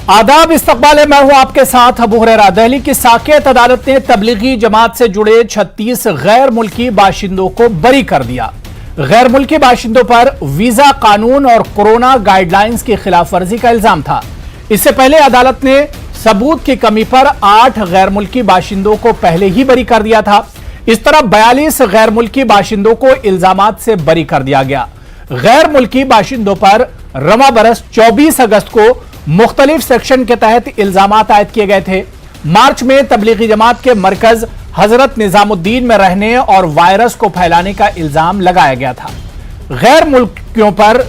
आदाब, इस्तकबाल है। मैं हूं आपके साथ अबू हुरैरा। दिल्ली की साकेत अदालत ने तबलीगी जमात से जुड़े 36 गैर मुल्की बाशिंदों को बरी कर दिया। गैर मुल्की बाशिंदों पर वीजा कानून और कोरोना गाइडलाइंस की खिलाफ वर्जी का इल्जाम था। इससे पहले अदालत ने सबूत की कमी पर 8 गैर मुल्की बाशिंदों को पहले ही बरी कर दिया था। इस तरह 42 गैर मुल्की बाशिंदों को इल्जामात से बरी कर दिया गया। गैर मुल्की बाशिंदों पर रवा बरस 24 अगस्त को मुख्तलिफ सेक्शन के तहत इल्जामात आयद किए गए थे। मार्च में तबलीगी जमात के मरकज हजरत निजामुद्दीन में रहने और वायरस को फैलाने का इल्जाम लगाया गया था। गैर मुल्कियों पर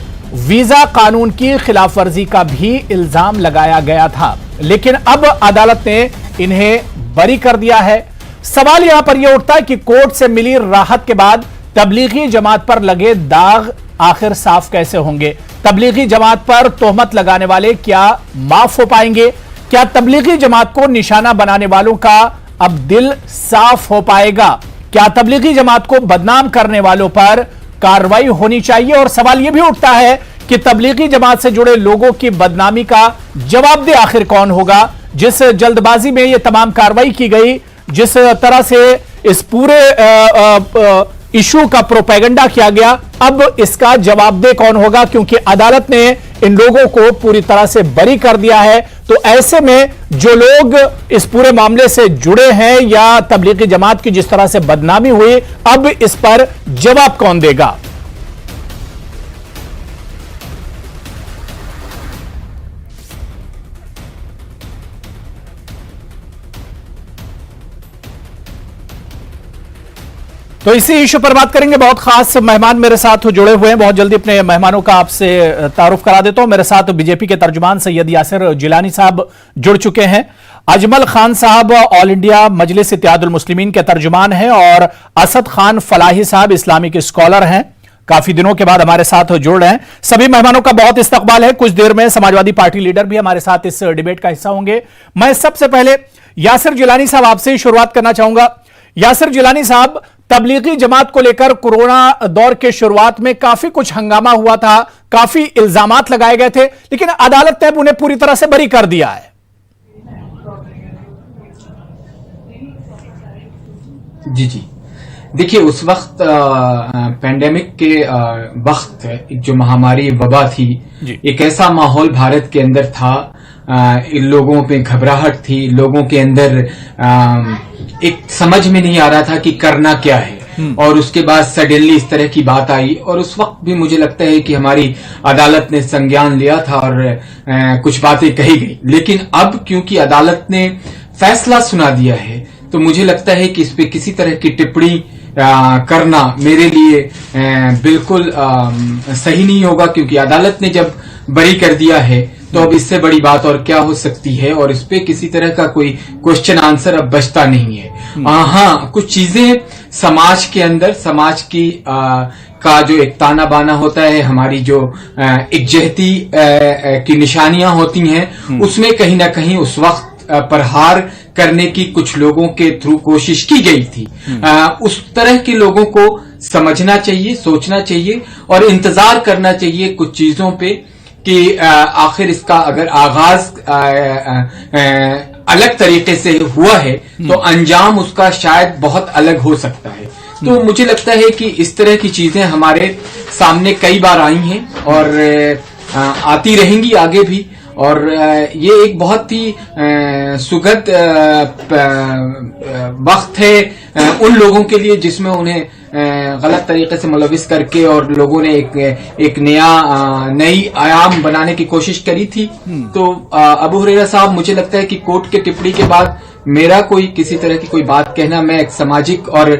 वीजा कानून की खिलाफ वर्जी का भी इल्जाम लगाया गया था, लेकिन अब अदालत ने इन्हें बरी कर दिया है। सवाल यहां पर यह उठता है कि कोर्ट से मिली राहत के बाद तबलीगी जमात पर लगे दाग आखिर साफ कैसे होंगे? तबलीगी जमात पर तोहमत लगाने वाले क्या माफ हो पाएंगे? क्या तबलीगी जमात को निशाना बनाने वालों का अब दिल साफ हो पाएगा? क्या तबलीगी जमात को बदनाम करने वालों पर कार्रवाई होनी चाहिए? और सवाल यह भी उठता है कि तबलीगी जमात से जुड़े लोगों की बदनामी का जवाबदेह आखिर कौन होगा? जिस जल्दबाजी में यह तमाम कार्रवाई की गई, जिस तरह से इस पूरे इशू का प्रोपेगेंडा किया गया, अब इसका जवाबदेह कौन होगा? क्योंकि अदालत ने इन लोगों को पूरी तरह से बरी कर दिया है। तो ऐसे में जो लोग इस पूरे मामले से जुड़े हैं या तबलीगी जमात की जिस तरह से बदनामी हुई, अब इस पर जवाब कौन देगा? तो इसी इशू पर बात करेंगे। बहुत खास मेहमान मेरे साथ जुड़े हुए हैं। बहुत जल्दी अपने मेहमानों का आपसे तारुफ करा देता हूं। मेरे साथ बीजेपी के तर्जुमान सैयद यासिर जिलानी साहब जुड़ चुके हैं। अजमल खान साहब ऑल इंडिया मजलिस इत्तेहादुल मुस्लिमीन के तर्जुमान हैं और असद खान फलाही साहब इस्लामिक स्कॉलर हैं। काफी दिनों के बाद हमारे साथ जुड़ रहे हैं। सभी मेहमानों का बहुत इस्तकबाल है। कुछ देर में समाजवादी पार्टी लीडर भी हमारे साथ इस डिबेट का हिस्सा होंगे। मैं सबसे पहले यासिर जिलानी साहब आपसे ही शुरुआत करना चाहूंगा। यासिर जिलानी साहब, तबलीगी जमात को लेकर कोरोना दौर के शुरुआत में काफी कुछ हंगामा हुआ था, काफी इल्जामात लगाए गए थे, लेकिन अदालत ने उन्हें पूरी तरह से बरी कर दिया है। जी जी, देखिए, उस वक्त पेंडेमिक के वक्त जो महामारी वबा थी, एक ऐसा माहौल भारत के अंदर था, इन लोगों पे घबराहट थी, लोगों के अंदर एक समझ में नहीं आ रहा था कि करना क्या है। और उसके बाद सडनली इस तरह की बात आई और उस वक्त भी मुझे लगता है कि हमारी अदालत ने संज्ञान लिया था और कुछ बातें कही गई। लेकिन अब क्योंकि अदालत ने फैसला सुना दिया है, तो मुझे लगता है कि इस पे किसी तरह की टिप्पणी करना मेरे लिए बिल्कुल सही नहीं होगा, क्योंकि अदालत ने जब बरी कर दिया है तो अब इससे बड़ी बात और क्या हो सकती है, और इस पे किसी तरह का कोई क्वेश्चन आंसर अब बचता नहीं है। हाँ, कुछ चीजें समाज के अंदर, समाज की का जो एक ताना बाना होता है, हमारी जो एकजहती की निशानियां होती हैं, उसमें कहीं ना कहीं उस वक्त प्रहार करने की कुछ लोगों के थ्रू कोशिश की गई थी। उस तरह के लोगों को समझना चाहिए, सोचना चाहिए और इंतजार करना चाहिए कुछ चीजों पे कि आखिर इसका अगर आगाज अलग तरीके से हुआ है तो अंजाम उसका शायद बहुत अलग हो सकता है। तो मुझे लगता है कि इस तरह की चीजें हमारे सामने कई बार आई हैं और आती रहेंगी आगे भी, और ये एक बहुत ही सुखद वक्त है उन लोगों के लिए जिसमें उन्हें गलत तरीके से मुलविस करके और लोगों ने एक नई आयाम बनाने की कोशिश करी थी। तो अबू हुरैरा साहब, मुझे लगता है कि कोर्ट के टिप्पणी के बाद मेरा कोई किसी तरह की कोई बात कहना, मैं एक सामाजिक और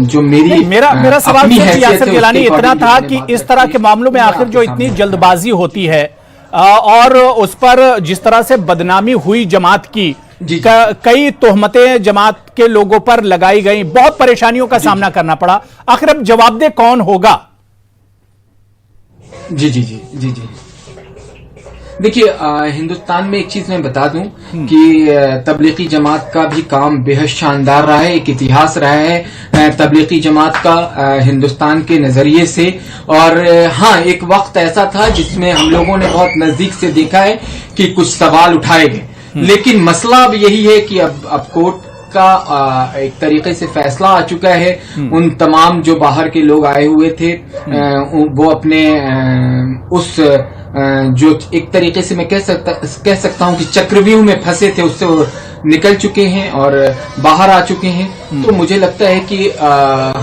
जो मेरा सवाल यासिर जिलानी इतना था कि इस तरह के मामलों में आखिर जो इतनी जल्दबाजी होती है और उस पर जिस तरह से बदनामी हुई जमात की, कई तोहमतें जमात के लोगों पर लगाई गई, बहुत परेशानियों का सामना करना पड़ा, आखिर अब जवाबदेह कौन होगा? जी जी जी जी जी देखिए, हिंदुस्तान में एक चीज मैं बता दूं कि तबलीगी जमात का भी काम बेहद शानदार रहा है, एक इतिहास रहा है तबलीगी जमात का हिंदुस्तान के नजरिए से। और हाँ, एक वक्त ऐसा था जिसमें हम लोगों ने बहुत नजदीक से देखा है कि कुछ सवाल उठाए गए, लेकिन मसला अब यही है कि अब कोर्ट का एक तरीके से फैसला आ चुका है। उन तमाम जो बाहर के लोग आए हुए थे वो अपने उस जो एक तरीके से मैं कह सकता हूं कि चक्रव्यूह में फंसे थे, उससे वो निकल चुके हैं और बाहर आ चुके हैं। तो मुझे लगता है कि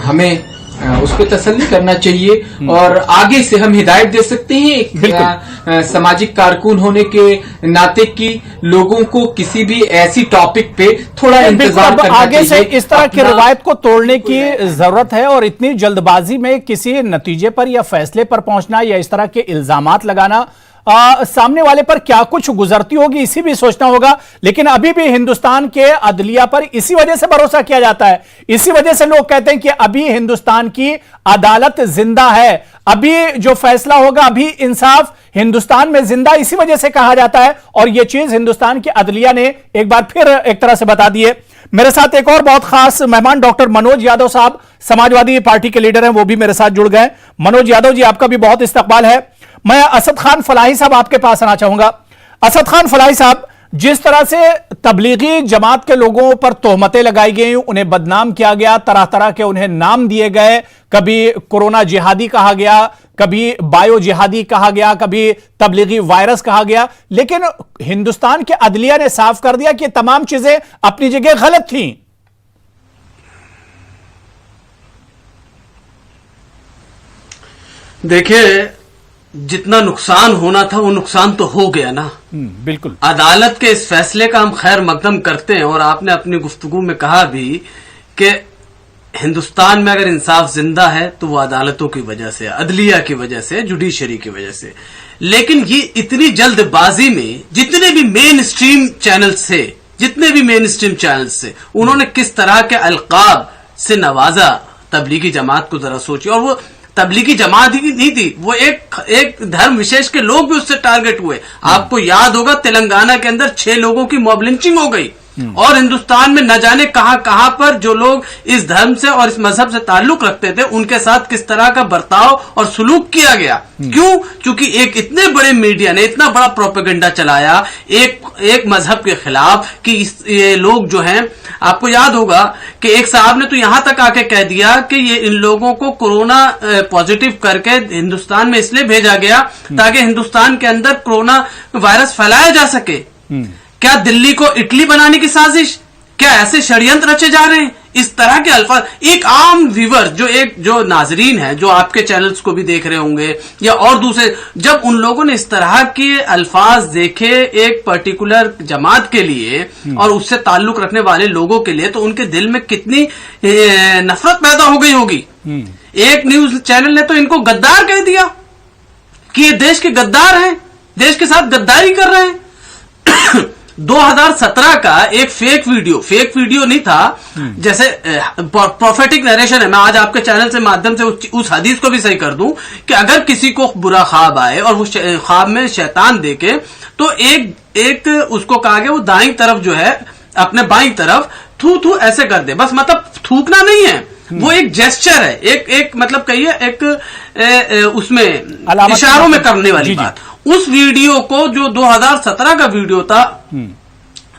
हमें उस पर तसल्ली करना चाहिए और आगे से हम हिदायत दे सकते हैं एक सामाजिक कारकुन होने के नाते कि लोगों को किसी भी ऐसी टॉपिक पे थोड़ा इंतजार करना आगे चाहिए। से इस तरह की रवायत को तोड़ने की जरूरत है और इतनी जल्दबाजी में किसी नतीजे पर या फैसले पर पहुंचना या इस तरह के इल्जामात लगाना, सामने वाले पर क्या कुछ गुजरती होगी इसी भी सोचना होगा। लेकिन अभी भी हिंदुस्तान के अदलिया पर इसी वजह से भरोसा किया जाता है, इसी वजह से लोग कहते हैं कि अभी हिंदुस्तान की अदालत जिंदा है, अभी जो फैसला होगा, अभी इंसाफ हिंदुस्तान में जिंदा, इसी वजह से कहा जाता है। और यह चीज हिंदुस्तान की अदलिया ने एक बार फिर एक तरह से बता दी है। मेरे साथ एक और बहुत खास मेहमान डॉक्टर मनोज यादव साहब, समाजवादी पार्टी के लीडर हैं, वो भी मेरे साथ जुड़ गए। मनोज यादव जी, आपका भी बहुत इस्तकबाल है। मैं असद खान फलाही साहब आपके पास आना चाहूंगा। असद खान फलाही साहब, जिस तरह से तबलीगी जमात के लोगों पर तोहमतें लगाई गई, उन्हें बदनाम किया गया, तरह तरह के उन्हें नाम दिए गए, कभी कोरोना जिहादी कहा गया, कभी बायो जिहादी कहा गया, कभी तबलीगी वायरस कहा गया, लेकिन हिंदुस्तान के अदलिया ने साफ कर दिया कि तमाम चीजें अपनी जगह गलत थीं। देखिए, जितना नुकसान होना था वो नुकसान तो हो गया ना। बिल्कुल। अदालत के इस फैसले का हम खैर मकदम करते हैं और आपने अपनी गुफ्तगू में कहा भी कि हिंदुस्तान में अगर इंसाफ जिंदा है तो वो अदालतों की वजह से, अदलिया की वजह से, जुडिशरी की वजह से। लेकिन ये इतनी जल्दबाजी में जितने भी मेन स्ट्रीम चैनल्स से उन्होंने किस तरह के अलकाब से नवाजा तबलीगी जमात को, जरा सोचिए। और वो तबलीगी जमात ही नहीं थी, वो एक धर्म विशेष के लोग भी उससे टारगेट हुए। आपको याद होगा तेलंगाना के अंदर 6 लोगों की मॉब लिंचिंग हो गई और हिंदुस्तान में न जाने कहां पर जो लोग इस धर्म से और इस मजहब से ताल्लुक रखते थे उनके साथ किस तरह का बर्ताव और सुलूक किया गया। क्यों? क्योंकि एक इतने बड़े मीडिया ने इतना बड़ा प्रोपेगेंडा चलाया एक मजहब के खिलाफ कि ये लोग जो हैं, आपको याद होगा कि एक साहब ने तो यहां तक आके कह दिया कि ये इन लोगों को कोरोना पॉजिटिव करके हिंदुस्तान में इसलिए भेजा गया ताकि हिंदुस्तान के अंदर कोरोना वायरस फैलाया जा सके। क्या दिल्ली को इटली बनाने की साजिश? क्या ऐसे षड्यंत्र रचे जा रहे हैं? इस तरह के अल्फाज एक आम व्यूवर जो नाजरीन है, जो आपके चैनल्स को भी देख रहे होंगे या और दूसरे, जब उन लोगों ने इस तरह के अल्फाज देखे एक पर्टिकुलर जमात के लिए और उससे ताल्लुक रखने वाले लोगों के लिए, तो उनके दिल में कितनी नफरत पैदा हो गई होगी। एक न्यूज चैनल ने तो इनको गद्दार कह दिया कि ये देश के गद्दार हैं, देश के साथ गद्दारी कर रहे हैं। 2017 का एक फेक वीडियो नहीं था, जैसे प्रोफेटिक नरेशन है। मैं आज आपके चैनल से माध्यम से उस हदीस को भी सही कर दूं कि अगर किसी को बुरा ख्वाब आए और वो ख्वाब में शैतान देखे तो एक उसको कहा गया वो दाईं तरफ जो है अपने बाईं तरफ थू ऐसे कर दे। बस मतलब थूकना नहीं है, वो एक जेस्चर है, एक मतलब कहिए एक उसमें इशारों में करने वाली बात। उस वीडियो को जो 2017 का वीडियो था,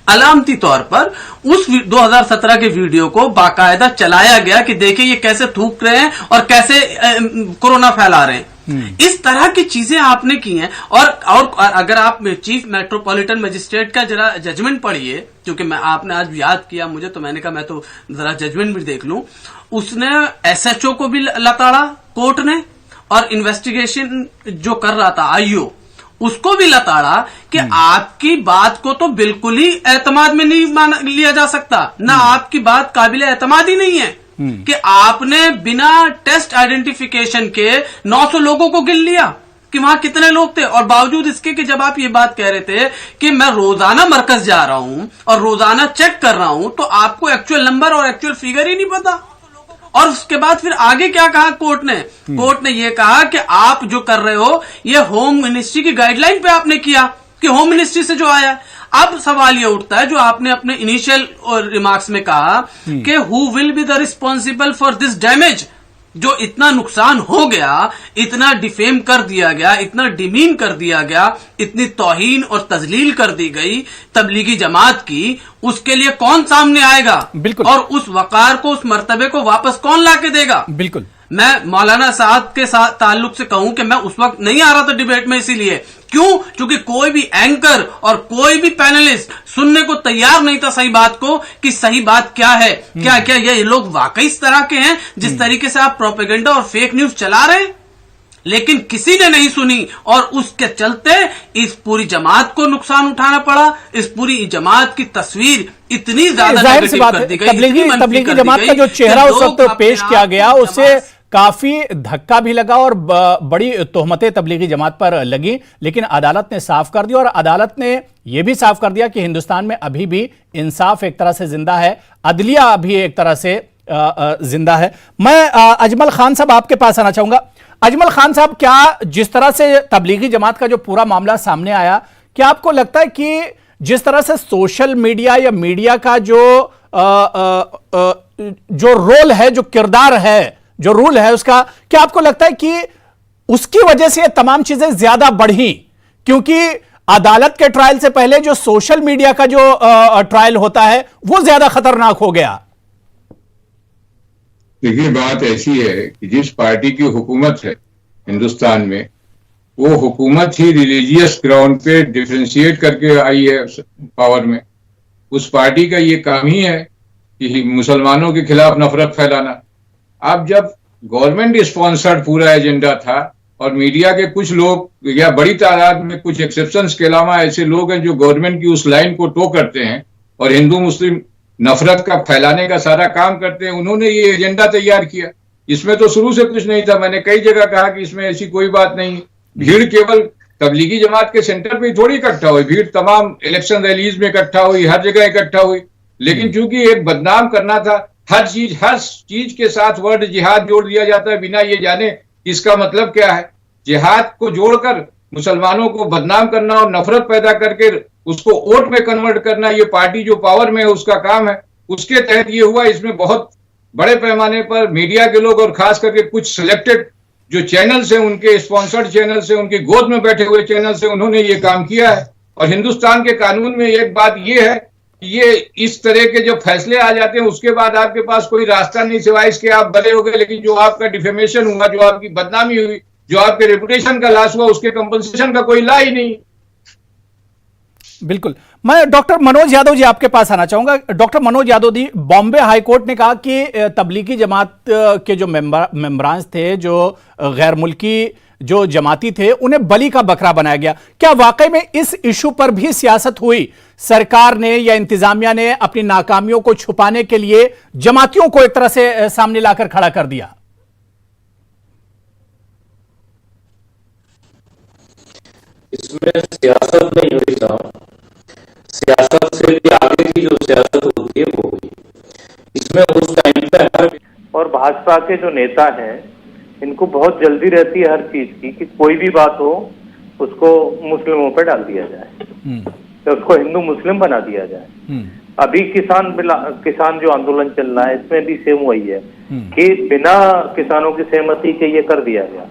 अलामती तौर पर उस 2017 के वीडियो को बाकायदा चलाया गया कि देखिए ये कैसे थूक रहे हैं और कैसे कोरोना फैला रहे हैं। इस तरह की चीजें आपने की हैं। और अगर आप चीफ मेट्रोपॉलिटन मजिस्ट्रेट का जरा जजमेंट पढ़िए, क्योंकि आपने आज याद किया मुझे, तो मैंने कहा मैं तो जरा जजमेंट भी देख लूं। उसने एसएचओ को भी लताड़ा कोर्ट ने, और इन्वेस्टिगेशन जो कर रहा था आईओ उसको भी लताड़ा कि आपकी बात को तो बिल्कुल ही एतमाद में नहीं मान लिया जा सकता, ना आपकी बात काबिल एतमाद ही नहीं है कि आपने बिना टेस्ट आइडेंटिफिकेशन के 900 लोगों को गिन लिया कि वहां कितने लोग थे। और बावजूद इसके कि जब आप ये बात कह रहे थे कि मैं रोजाना मरकज जा रहा हूं और रोजाना चेक कर रहा हूं, तो आपको एक्चुअल नंबर और एक्चुअल फिगर ही नहीं पता। और उसके बाद फिर आगे क्या कहा कोर्ट ने? कोर्ट ने यह कहा कि आप जो कर रहे हो ये होम मिनिस्ट्री की गाइडलाइन पे आपने किया। कि होम मिनिस्ट्री से जो आया। अब सवाल ये उठता है जो आपने अपने इनिशियल रिमार्क्स में कहा कि who will be the responsible for this damage, जो इतना नुकसान हो गया, इतना डिफेम कर दिया गया, इतना डिमीन कर दिया गया, इतनी तौहीन और तजलील कर दी गई तबलीगी जमात की, उसके लिए कौन सामने आएगा? बिल्कुल। और उस वकार को, उस मर्तबे को वापस कौन लाके देगा? बिल्कुल। मैं मौलाना साहब के साथ ताल्लुक से कहूं कि मैं उस वक्त नहीं आ रहा था डिबेट में, इसीलिए क्यों? क्योंकि कोई भी एंकर और कोई भी पैनलिस्ट सुनने को तैयार नहीं था सही बात को, कि सही बात क्या है, क्या क्या ये लोग वाकई इस तरह के हैं जिस तरीके से आप प्रोपेगेंडा और फेक न्यूज चला रहे हैं। लेकिन किसी ने नहीं सुनी और उसके चलते इस पूरी जमात को नुकसान उठाना पड़ा। इस पूरी जमात की तस्वीर इतनी ज्यादा नेगेटिव कर दी गई, तबलीगी जमात का जो चेहरा उस वक्त पेश किया गया, उससे काफी धक्का भी लगा और बड़ी तोहमतें तबलीगी जमात पर लगी। लेकिन अदालत ने साफ कर दिया, और अदालत ने यह भी साफ कर दिया कि हिंदुस्तान में अभी भी इंसाफ एक तरह से जिंदा है, अदलिया अभी एक तरह से जिंदा है। मैं अजमल खान साहब आपके पास आना चाहूंगा। अजमल खान साहब, क्या जिस तरह से तबलीगी जमात का जो पूरा मामला सामने आया, क्या आपको लगता है कि जिस तरह से सोशल मीडिया या मीडिया का जो रोल है, जो किरदार है, जो रूल है उसका, क्या आपको लगता है कि उसकी वजह से ये तमाम चीजें ज्यादा बढ़ी? क्योंकि अदालत के ट्रायल से पहले जो सोशल मीडिया का जो ट्रायल होता है वो ज्यादा खतरनाक हो गया। देखिए, बात ऐसी है कि जिस पार्टी की हुकूमत है हिंदुस्तान में, वो हुकूमत ही रिलीजियस ग्राउंड पे डिफरेंशिएट करके आई है पावर में। उस पार्टी का ये काम ही है कि मुसलमानों के खिलाफ नफरत फैलाना। अब जब गवर्नमेंट स्पॉन्सर्ड पूरा एजेंडा था और मीडिया के कुछ लोग या बड़ी तादाद में, कुछ एक्सेप्शंस के अलावा ऐसे लोग हैं जो गवर्नमेंट की उस लाइन को टो करते हैं और हिंदू मुस्लिम नफरत का फैलाने का सारा काम करते हैं, उन्होंने ये एजेंडा तैयार किया। इसमें तो शुरू से कुछ नहीं था। मैंने कई जगह कहा कि इसमें ऐसी कोई बात नहीं। भीड़ केवल तबलीगी जमात के सेंटर पे थोड़ी इकट्ठा हुई, भीड़ तमाम इलेक्शन रैलीज में इकट्ठा हुई, हर जगह इकट्ठा हुई। लेकिन चूंकि एक बदनाम करना था, हर चीज के साथ वर्ड जिहाद जोड़ दिया जाता है बिना ये जाने इसका मतलब क्या है। जिहाद को जोड़कर मुसलमानों को बदनाम करना और नफरत पैदा करके उसको वोट में कन्वर्ट करना, ये पार्टी जो पावर में है उसका काम है। उसके तहत ये हुआ। इसमें बहुत बड़े पैमाने पर मीडिया के लोग और खास करके कुछ सिलेक्टेड जो चैनल्स हैं, उनके स्पॉन्सर्ड चैनल्स हैं, उनकी गोद में बैठे हुए चैनल्स हैं, उन्होंने ये काम किया है। और हिंदुस्तान के कानून में एक बात ये है कि ये इस तरह के जब फैसले आ जाते हैं उसके बाद आपके पास कोई रास्ता नहीं सिवाय इसके आप बड़े हो गए, लेकिन जो आपका डिफेमेशन हुआ, जो आपकी बदनामी हुई, जो आपके रेपुटेशन का लॉस हुआ, उसके कंपनसेशन का कोई ला ही नहीं। बिल्कुल। मैं डॉक्टर मनोज यादव जी आपके पास आना चाहूंगा। डॉक्टर मनोज यादव जी, बॉम्बे हाईकोर्ट ने कहा कि तबलीगी जमात के जो मेंबरान थे, जो गैर मुल्की जो जमाती थे, उन्हें बलि का बकरा बनाया गया। क्या वाकई में इस इशू पर भी सियासत हुई? सरकार ने या इंतजामिया ने अपनी नाकामियों को छुपाने के लिए जमातियों को एक तरह से सामने लाकर खड़ा कर दिया? इसमें सियासत नहीं हुई साहब। सियासत से भी आगे की जो सियासत होती है वो हुई। इसमें उस टाइम पे और भाजपा के जो नेता हैं, इनको बहुत जल्दी रहती है हर चीज की कि कोई भी बात हो उसको मुस्लिमों पे डाल दिया जाए, तो उसको हिंदू मुस्लिम बना दिया जाए। अभी किसान जो आंदोलन चल रहा है, इसमें भी सेम वही है कि बिना किसानों की सहमति के ये कर दिया गया।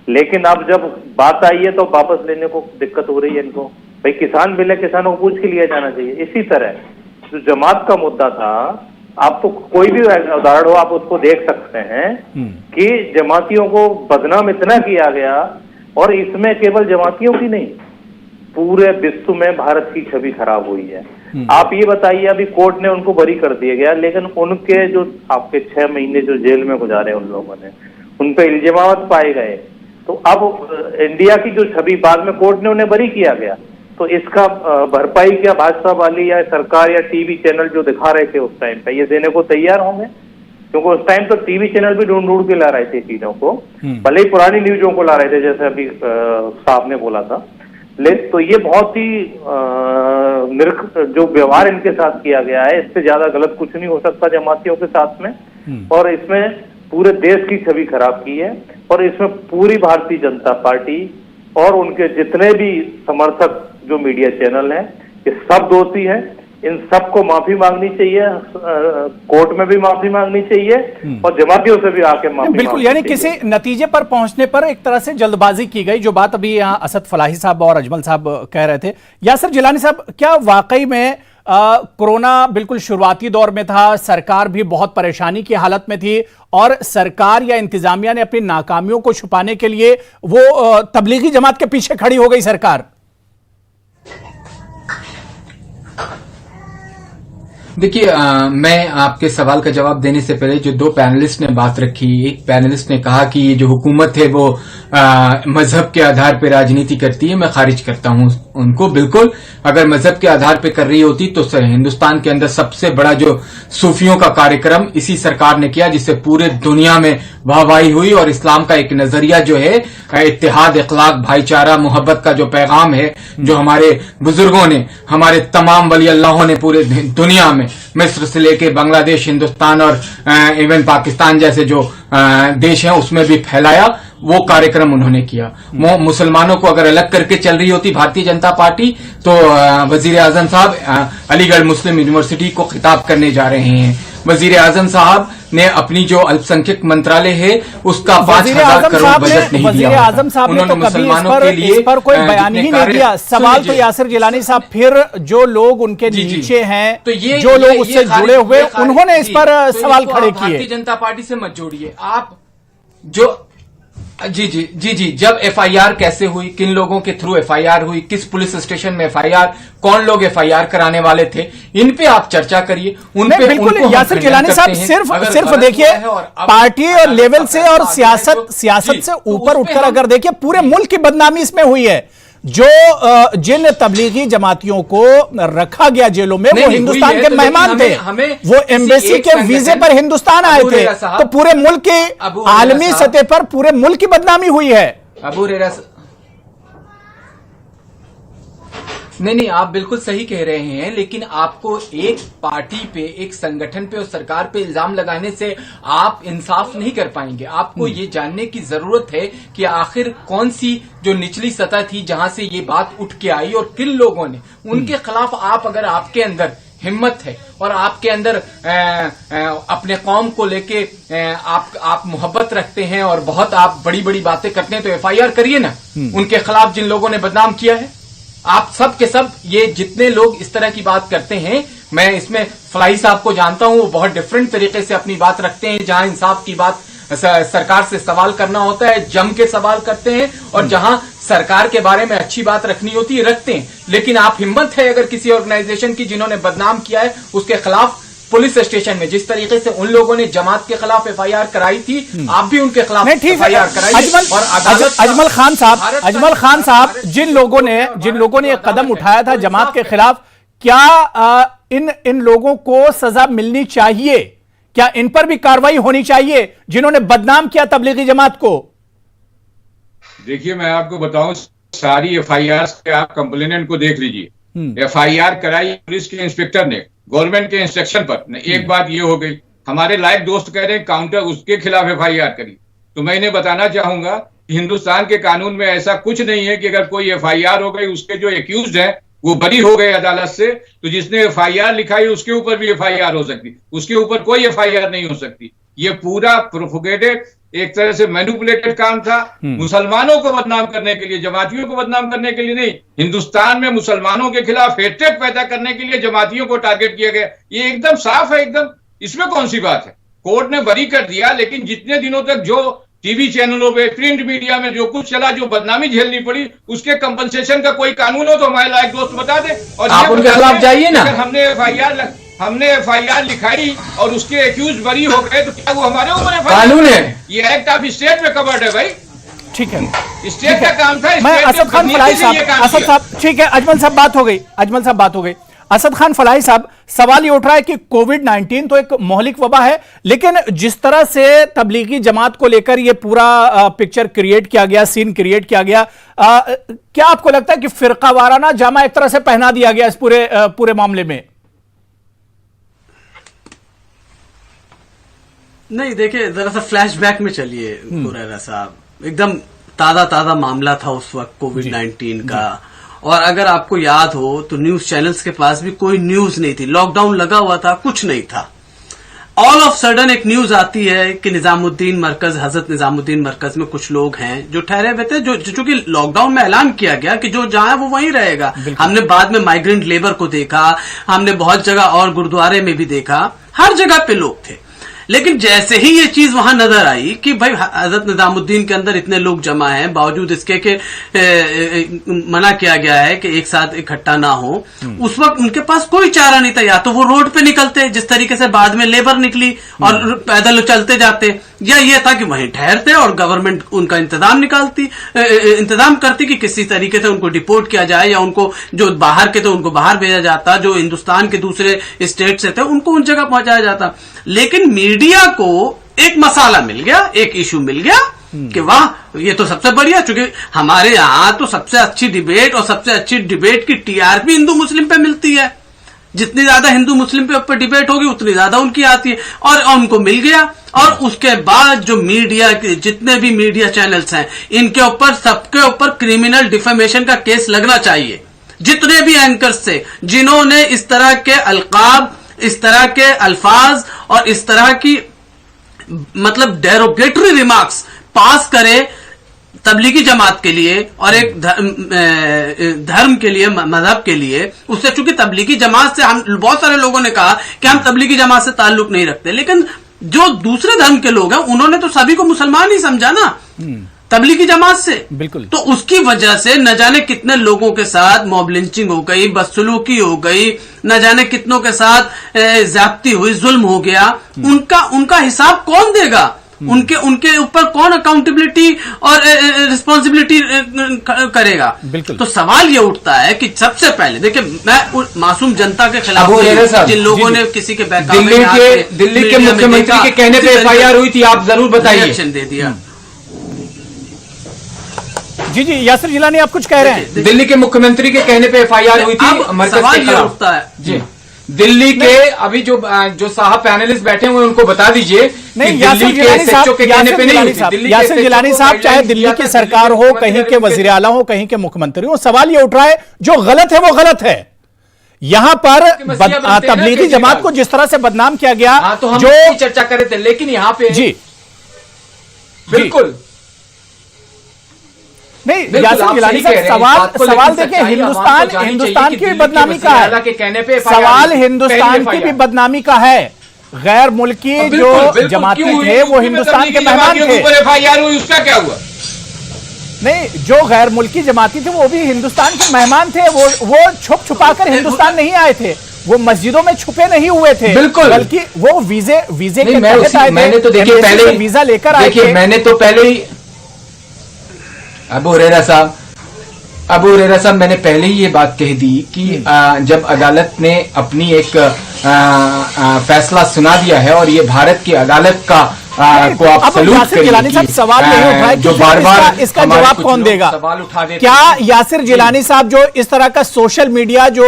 लेकिन अब जब बात आई है तो वापस लेने को दिक्कत हो रही है इनको। भाई किसान बिल है, किसानों को पूछ के लिया जाना चाहिए। इसी तरह जो जमात का मुद्दा था, आप तो कोई भी उदाहरण हो आप उसको देख सकते हैं कि जमातियों को बदनाम इतना किया गया, और इसमें केवल जमातियों की नहीं, पूरे विश्व में भारत की छवि खराब हुई है। आप ये बताइए, अभी कोर्ट ने उनको बरी कर दिया गया, लेकिन उनके जो आपके 6 महीने जो जेल में गुजारे उन लोगों ने, उन पे इल्जामात पाए गए। तो अब इंडिया की जो छवि बाद में कोर्ट ने उन्हें बरी किया गया, तो इसका भरपाई क्या भाजपा वाली या सरकार या टीवी चैनल जो दिखा रहे थे उस टाइम पे ये देने को तैयार होंगे? क्योंकि उस टाइम तो टीवी चैनल भी ढूंढ के ला रहे थे चीजों को, भले ही पुरानी न्यूजों को ला रहे थे, जैसे अभी साहब ने बोला था। लेकिन तो ये बहुत ही जो व्यवहार इनके साथ किया गया है, इससे ज्यादा गलत कुछ नहीं हो सकता जमातियों के साथ में। और इसमें पूरे देश की छवि खराब की है, और इसमें पूरी भारतीय जनता पार्टी और उनके जितने भी समर्थक जो मीडिया चैनल हैं, ये सब दोषी हैं। इन सबको माफी मांगनी चाहिए, कोर्ट में भी माफी मांगनी चाहिए और जमातियों से भी आके माफी बिल्कुल, यानी किसी नतीजे पर पहुंचने पर एक तरह से जल्दबाजी की गई, जो बात अभी यहाँ असद फलाही साहब और अजमल साहब कह रहे थे। यासिर जिलानी साहब, क्या वाकई में कोरोना बिल्कुल शुरुआती दौर में था, सरकार भी बहुत परेशानी की हालत में थी और सरकार या इंतजामिया ने अपनी नाकामियों को छुपाने के लिए वो तबलीगी जमात के पीछे खड़ी हो गई सरकार? देखिए, मैं आपके सवाल का जवाब देने से पहले जो दो पैनलिस्ट ने बात रखी, एक पैनलिस्ट ने कहा कि ये जो हुकूमत है वो मजहब के आधार पर राजनीति करती है। मैं खारिज करता हूं उनको। बिल्कुल, अगर मजहब के आधार पर कर रही होती तो हिंदुस्तान के अंदर सबसे बड़ा जो सूफियों का कार्यक्रम इसी सरकार ने किया, जिससे पूरे दुनिया में वाहवाही हुई और इस्लाम का एक नजरिया जो है इत्तेहाद, इखलाक, भाईचारा, मोहब्बत का जो पैगाम है, जो हमारे बुजुर्गों ने, हमारे तमाम वली अल्लाहों ने पूरे दुनिया में, मिस्र से लेके बांग्लादेश, हिंदुस्तान और इवन पाकिस्तान जैसे जो देश हैं उसमें भी फैलाया, वो कार्यक्रम उन्होंने किया। मुसलमानों को अगर अलग करके चल रही होती भारतीय जनता पार्टी तो वजीर आजम साहब अलीगढ़ मुस्लिम यूनिवर्सिटी को खिताब करने जा रहे हैं। वजीर आजम साहब ने अपनी जो अल्पसंख्यक मंत्रालय है उसका 5,000 करोड़ बजट नहीं दिया। वजीर आजम साहब ने तो कभी इस पर कोई बयान ही नहीं दिया। सवाल तो यासिर जिलानी साहब, फिर जो लोग उनके नीचे हैं, तो जो लोग उससे जुड़े हुए, उन्होंने इस पर सवाल खड़े किए। भारतीय जनता पार्टी से मत जोड़िए आप। जो जी, जब एफआईआर कैसे हुई, किन लोगों के थ्रू एफआईआर हुई, किस पुलिस स्टेशन में एफआईआर, कौन लोग एफआईआर कराने वाले थे, इन पे आप चर्चा करिए। उन पे बिल्कुल यासिर जिलानी साहब, सिर्फ देखिए पार्टी और लेवल से और सियासत से ऊपर उठकर अगर देखिए, पूरे मुल्क की बदनामी इसमें हुई है। जो जिन तबलीगी जमातियों को रखा गया जेलों में, वो हिंदुस्तान के मेहमान थे, वो एम्बेसी के वीजे पर हिंदुस्तान आए थे, तो पूरे मुल्क की आलमी सतह पर पूरे मुल्क की बदनामी हुई है। अबू रेरा नहीं, आप बिल्कुल सही कह रहे हैं, लेकिन आपको एक पार्टी पे, एक संगठन पे और सरकार पे इल्जाम लगाने से आप इंसाफ नहीं कर पाएंगे। आपको ये जानने की जरूरत है कि आखिर कौन सी जो निचली सतह थी जहां से ये बात उठ के आई और किन लोगों ने, उनके खिलाफ आप, अगर आपके अंदर हिम्मत है और आपके अंदर अपने कौम को लेके आप मोहब्बत रखते हैं और बहुत आप बड़ी बड़ी बातें करते हैं, तो एफआईआर करिए ना उनके खिलाफ जिन लोगों ने बदनाम किया है। आप सब के सब, ये जितने लोग इस तरह की बात करते हैं, मैं इसमें फलाही साहब को जानता हूं, वो बहुत डिफरेंट तरीके से अपनी बात रखते हैं। जहां इंसाफ की बात, सरकार से सवाल करना होता है, जम के सवाल करते हैं, और जहां सरकार के बारे में अच्छी बात रखनी होती है, रखते हैं। लेकिन आप हिम्मत है अगर किसी ऑर्गेनाइजेशन की जिन्होंने बदनाम किया है, उसके खिलाफ पुलिस स्टेशन में जिस तरीके से उन लोगों ने जमात के खिलाफ एफआईआर कराई थी, आप भी उनके खिलाफ एफआईआर कराइए। और अजमल खान साहब, जिन लोगों ने ये कदम उठाया था जमात के खिलाफ, क्या इन लोगों को सजा मिलनी चाहिए? क्या इन पर भी कार्रवाई होनी चाहिए जिन्होंने बदनाम किया तबलीगी जमात को? देखिए, मैं आपको बताऊं, सारी एफआईआर से आप कंप्लेनेंट को देख लीजिए। एफआईआर कराई पुलिस के इंस्पेक्टर ने गवर्नमेंट के इंस्ट्रक्शन पर। एक बात ये हो गई, हमारे लायक दोस्त कह रहे हैं काउंटर उसके खिलाफ एफआईआर करी, तो मैं इन्हें बताना चाहूंगा कि हिंदुस्तान के कानून में ऐसा कुछ नहीं है कि अगर कोई एफआईआर हो गई, उसके जो एक्यूज्ड हैं वो बरी हो गए अदालत से, तो जिसने एफआईआर लिखाई उसके ऊपर भी एफआईआर हो सकती, उसके ऊपर कोई एफआईआर नहीं हो सकती। ये पूरा प्रोपोगेटेड, एक तरह से मैनिपुलेटेड काम था, मुसलमानों को बदनाम करने के लिए, जमातियों को बदनाम करने के लिए नहीं। हिंदुस्तान में मुसलमानों के खिलाफ हेट्रेड पैदा करने के लिए जमातियों को टारगेट किया गया। ये एकदम साफ है, एकदम, इसमें कौन सी बात है। कोर्ट ने बरी कर दिया, लेकिन जितने दिनों तक जो टीवी चैनलों पे, प्रिंट मीडिया में जो कुछ चला, जो बदनामी झेलनी पड़ी, उसके कंपनसेशन का कोई कानून हो तो हमारे लायक दोस्त बता दे। और आप उनके खिलाफ जाइए ना। हमने एफआईआर लिखाई और उसके एक्यूज बरी हो गए, तो क्या वो हमारे ऊपर कानून है? ये एक्ट ऑफ स्टेट में कवर्ड है भाई। ठीक है, स्टेट का काम था। मैं असद खान फलाही साहब, ठीक है, अजमल साहब बात हो गई। असद खान फलाही साहब, सवाल ये उठ रहा है कि कोविड-19 तो एक मौलिक वबा है, लेकिन जिस तरह से तबलीगी जमात को लेकर ये पूरा पिक्चर क्रिएट किया गया, सीन क्रिएट किया गया, क्या आपको लगता है कि फिरका वाराना जामा एक तरह से पहना दिया गया इस पूरे मामले में? नहीं, देखिए, जरा सा फ्लैशबैक में चलिए हुरैरा साहब। एकदम ताजा मामला था उस वक्त कोविड-19 का, और अगर आपको याद हो तो न्यूज चैनल्स के पास भी कोई न्यूज नहीं थी, लॉकडाउन लगा हुआ था, कुछ नहीं था। ऑल ऑफ सडन एक न्यूज आती है कि निजामुद्दीन मरकज, हजरत निजामुद्दीन मरकज में कुछ लोग हैं जो ठहरे हुए थे, जो चूंकि लॉकडाउन में ऐलान किया गया कि जो जहां है वो वहीं रहेगा। हमने बाद में माइग्रेंट लेबर को देखा, हमने बहुत जगह और गुरुद्वारे में भी देखा, हर जगह पे लोग थे। लेकिन जैसे ही ये चीज वहां नजर आई कि भाई हजरत निजामुद्दीन के अंदर इतने लोग जमा हैं, बावजूद इसके के मना किया गया है कि एक साथ इकट्ठा ना हो, उस वक्त उनके पास कोई चारा नहीं था। या तो वो रोड पे निकलते जिस तरीके से बाद में लेबर निकली और पैदल चलते जाते, या ये था कि वहीं ठहरते और गवर्नमेंट उनका इंतजाम करती कि किसी तरीके से उनको डिपोर्ट किया जाए, या उनको जो बाहर के थे उनको बाहर भेजा जाता, जो हिंदुस्तान के दूसरे स्टेट से थे उनको उन जगह पहुंचाया जाता। लेकिन मीडिया को एक मसाला मिल गया, एक इशू मिल गया कि वाह ये तो सबसे बढ़िया, चूंकि हमारे यहां तो सबसे अच्छी डिबेट और सबसे अच्छी डिबेट की टीआरपी हिंदू मुस्लिम पे मिलती है। जितनी ज्यादा हिंदू मुस्लिम पे ऊपर डिबेट होगी उतनी ज्यादा उनकी आती है, और उनको मिल गया। और उसके बाद जो मीडिया के जितने भी मीडिया चैनल्स हैं, इनके ऊपर सबके ऊपर क्रिमिनल डिफेमेशन का केस लगना चाहिए। जितने भी एंकर्स थे जिन्होंने इस तरह के अलकाब, इस तरह के अल्फाज और इस तरह की मतलब डेरोगेटरी रिमार्क्स पास करे तबलीगी जमात के लिए और एक धर्म के लिए, मजहब के लिए, उससे चूंकि तबलीगी जमात से हम बहुत सारे लोगों ने कहा कि हम तबलीगी जमात से ताल्लुक नहीं रखते, लेकिन जो दूसरे धर्म के लोग हैं उन्होंने तो सभी को मुसलमान ही समझा ना तबलीगी जमात से। बिल्कुल। तो उसकी वजह से न जाने कितने लोगों के साथ मॉब लिंचिंग हो गई, बदसलूकी हो गई, न जाने कितनों के साथ ज्यादती हुई, जुल्म हो गया। उनका हिसाब कौन देगा? उनके ऊपर कौन अकाउंटेबिलिटी और रिस्पॉन्सिबिलिटी करेगा? बिल्कुल। तो सवाल ये उठता है कि सबसे पहले देखिए, मैं मासूम जनता के खिलाफ जिन लोगों ने किसी के दिल्ली के मुख्यमंत्री के कहने पे एफआईआर हुई थी, आप जरूर बताइए। एक्शन दे दिया। जी जी, यासिर जिलानी आप कुछ कह रहे हैं? दिल्ली के मुख्यमंत्री के कहने पे एफआईआर हुई थी मरकज के खिलाफ। उठता है जी, दिल्ली के अभी जो साहब पैनलिस्ट बैठे हुए उनको बता दीजिए। नहीं, यासिर जिलानी साहब, यासिर जिलानी साहब, चाहे दिल्ली की सरकार हो, कहीं के वजीर आला हो, कहीं के मुख्यमंत्री हो, सवाल ये उठ रहा है जो गलत है वो गलत है। यहां पर तबलीगी जमात को जिस तरह से बदनाम किया गया, तो हम चर्चा कर रहे थे, लेकिन यहाँ पे जी बिल्कुल नहीं, यासिर जिलानी साहब, सवाल देखिए, हिंदुस्तान की भी बदनामी का है, सवाल हिंदुस्तान की भी बदनामी का है। गैर मुल्की जो जमाती थे वो हिंदुस्तान के मेहमान थे। एफआईआर हुई, उसका क्या हुआ? नहीं, जो गैर मुल्की जमाती थे वो भी हिंदुस्तान के मेहमान थे। वो छुप छुपा कर हिंदुस्तान नहीं आए थे, वो मस्जिदों में छुपे नहीं हुए थे, बिल्कुल, बल्कि वो वीजे के तहत आए थे। मैंने तो देखिए पहले वीजा लेकर आए थे। मैंने तो पहले ही अबू हुरैरा साहब, मैंने पहले ही ये बात कह दी कि जब अदालत ने अपनी एक फैसला सुना दिया है और ये भारत की अदालत का को आप सलूट करिए, सवाल नहीं उठाए जो बार-बार इसका जवाब कौन देगा? सवाल उठा देते क्या यासिर जिलानी साहब, जो इस तरह का सोशल मीडिया, जो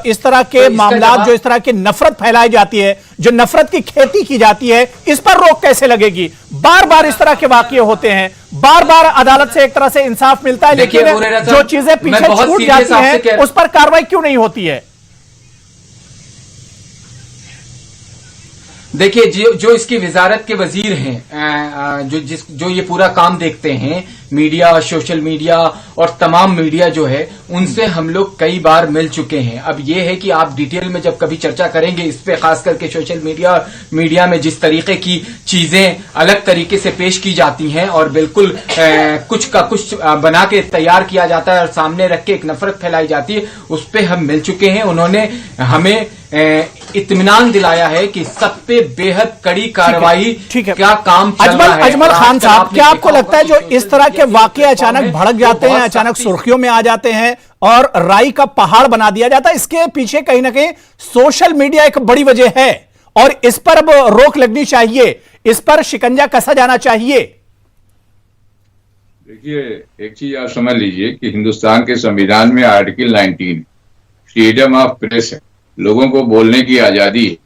इस तरह के मामलात, जो इस तरह की नफरत फैलाई जाती है, जो नफरत की खेती की जाती है, इस पर रोक कैसे लगेगी? बार बार इस तरह के वाकये होते हैं, बार बार अदालत से एक तरह से इंसाफ मिलता है, लेकिन जो चीजें पीछे छूट जाती हैं उस पर कार्रवाई क्यों नहीं होती है? देखिए, जो इसकी वजारत के वजीर हैं, जो ये पूरा काम देखते हैं, मीडिया, सोशल मीडिया और तमाम मीडिया जो है, उनसे हम लोग कई बार मिल चुके हैं। अब ये है कि आप डिटेल में जब कभी चर्चा करेंगे इस पे, खास करके सोशल मीडिया में जिस तरीके की चीजें अलग तरीके से पेश की जाती हैं और बिल्कुल कुछ का कुछ बना के तैयार किया जाता है और सामने रख के एक नफरत फैलाई जाती है, उस पे हम मिल चुके हैं। उन्होंने हमें इत्मीनान दिलाया है कि सब पे बेहद कड़ी कार्रवाई क्या काम चल रहा है। अजमल खान साहब, क्या आपको लगता है जो इस तरह के वाकये अचानक भड़क जाते हैं, अचानक सुर्खियों में आ जाते हैं और राई का पहाड़ बना दिया जाता है, इसके पीछे कहीं ना कहीं सोशल मीडिया एक बड़ी वजह है और इस पर अब रोक लगनी चाहिए, इस पर शिकंजा कसा जाना चाहिए? देखिए, एक चीज आप समझ लीजिए कि हिंदुस्तान के संविधान में आर्टिकल 19 फ्रीडम ऑफ प्रेस है, लोगों को बोलने की आजादी है।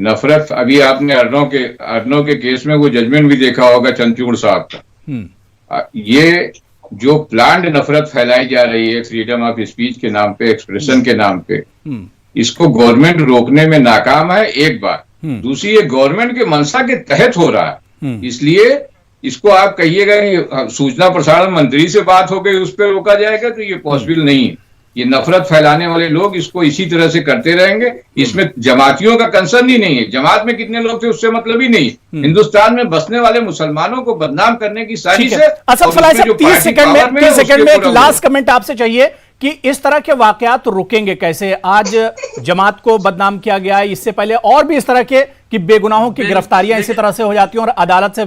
नफरत, अभी आपने अर्नों के केस में वो जजमेंट भी देखा होगा चंद्रचूड़ साहब का। ये जो प्लान्ड नफरत फैलाई जा रही है फ्रीडम ऑफ स्पीच के नाम पे, एक्सप्रेशन के नाम पे, इसको गवर्नमेंट रोकने में नाकाम है एक बार। दूसरी, ये गवर्नमेंट के मंशा के तहत हो रहा है, इसलिए इसको आप कहिएगा कि सूचना प्रसारण मंत्री से बात हो गई उस पर रोका जाएगा, तो ये पॉसिबल नहीं है। ये नफरत फैलाने वाले लोग इसको इसी तरह से करते रहेंगे। इसमें जमातियों का कंसर्न ही नहीं है, जमात में कितने लोग थे उससे मतलब ही नहीं। हिंदुस्तान में बसने वाले मुसलमानों को बदनाम करने की साजिश है। असद फलाही साहब 30 सेकंड में एक लास्ट कमेंट आपसे चाहिए कि इस तरह के वाकयात रुकेंगे कैसे? आज जमात को बदनाम किया गया है, इससे पहले और भी इस तरह के कि बेगुनाहों की गिरफ्तारियां इसी तरह से हो जाती हैं और अदालत से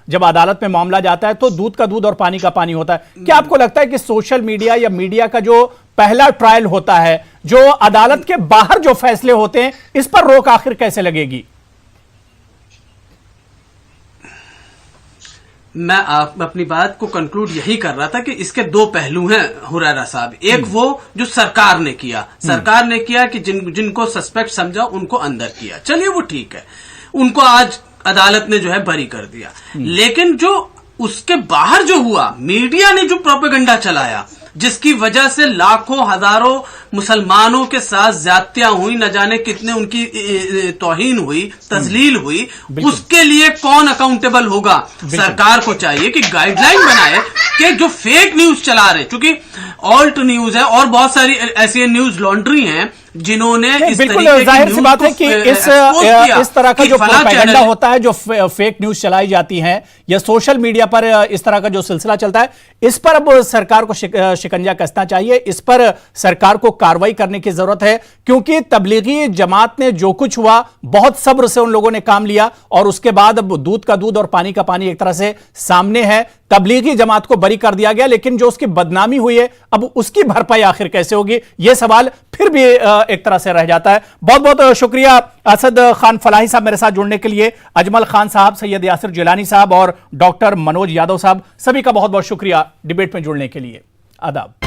जब अदालत में मामला जाता है तो दूध का दूध और पानी का पानी होता है। क्या आपको लगता है कि सोशल मीडिया या मीडिया का जो पहला ट्रायल होता है, जो अदालत के बाहर जो फैसले होते हैं, इस पर रोक आखिर कैसे लगेगी? मैं अपनी बात को कंक्लूड यही कर रहा था कि इसके दो पहलू हैं हुरैरा साहब। एक वो जो सरकार ने किया कि जिनको सस्पेक्ट समझा उनको अंदर किया, चलिए वो ठीक है, उनको आज अदालत ने जो है बरी कर दिया। लेकिन जो उसके बाहर जो हुआ, मीडिया ने जो प्रोपेगेंडा चलाया, जिसकी वजह से लाखों हजारों मुसलमानों के साथ ज्यादतियां हुई, न जाने कितने उनकी तौहीन हुई, तजलील हुई, उसके लिए कौन अकाउंटेबल होगा? सरकार को चाहिए कि गाइडलाइन बनाए कि जो फेक न्यूज चला रहे, क्योंकि ऑल्ट न्यूज है और बहुत सारी ऐसी न्यूज लॉन्ड्री हैं जिन्होंने इस बिल्कुल तरीके जाहिर की सी बात है कि इस तरह का जो प्रोपेगेंडा होता है, जो फेक न्यूज चलाई जाती है या सोशल मीडिया पर इस तरह का जो सिलसिला चलता है, इस पर अब सरकार को शिकंजा कसना चाहिए। इस पर सरकार को कार्रवाई करने की जरूरत है, क्योंकि तबलीगी जमात ने जो कुछ हुआ बहुत सब्र से उन लोगों ने काम लिया और उसके बाद अब दूध का दूध और पानी का पानी एक तरह से सामने है। तबलीगी जमात को बरी कर दिया गया, लेकिन जो उसकी बदनामी हुई है अब उसकी भरपाई आखिर कैसे होगी, यह सवाल फिर भी एक तरह से रह जाता है। बहुत बहुत शुक्रिया असद खान फलाही साहब मेरे साथ जुड़ने के लिए, अजमल खान साहब, सैयद यासिर जिलानी साहब और डॉक्टर मनोज यादव साहब, सभी का बहुत बहुत शुक्रिया डिबेट में जुड़ने के लिए। आदाब।